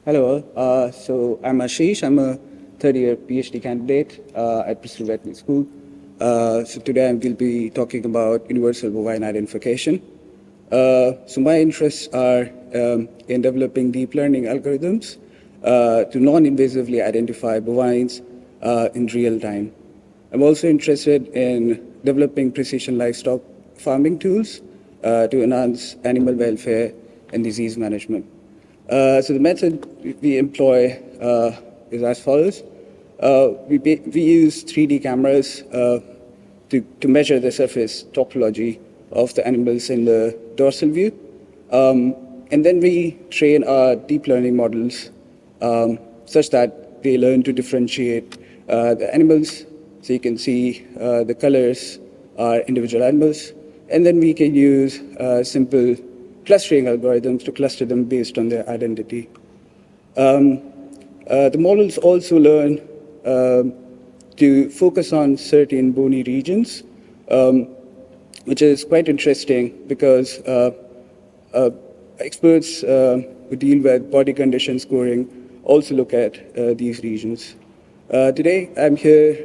Hello, so I'm Asheesh. I'm a third-year PhD candidate at Bristol Veterinary School. So today I will be talking about universal bovine identification. So my interests are in developing deep learning algorithms to non-invasively identify bovines in real time. I'm also interested in developing precision livestock farming tools to enhance animal welfare and disease management. So the method we employ is as follows. We use 3D cameras to measure the surface topology of the animals in the dorsal view. And then we train our deep learning models such that they learn to differentiate the animals. So you can see the colors are individual animals. And then we can use simple clustering algorithms to cluster them based on their identity. The models also learn to focus on certain bony regions, which is quite interesting because experts who deal with body condition scoring also look at these regions. Today, I'm here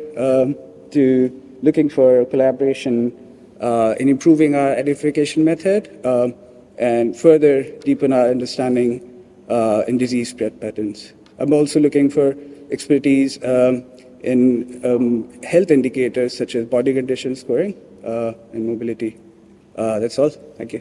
to looking for collaboration in improving our identification method and further deepen our understanding in disease spread patterns. I'm also looking for expertise in health indicators such as body condition scoring and mobility. That's all. Thank you.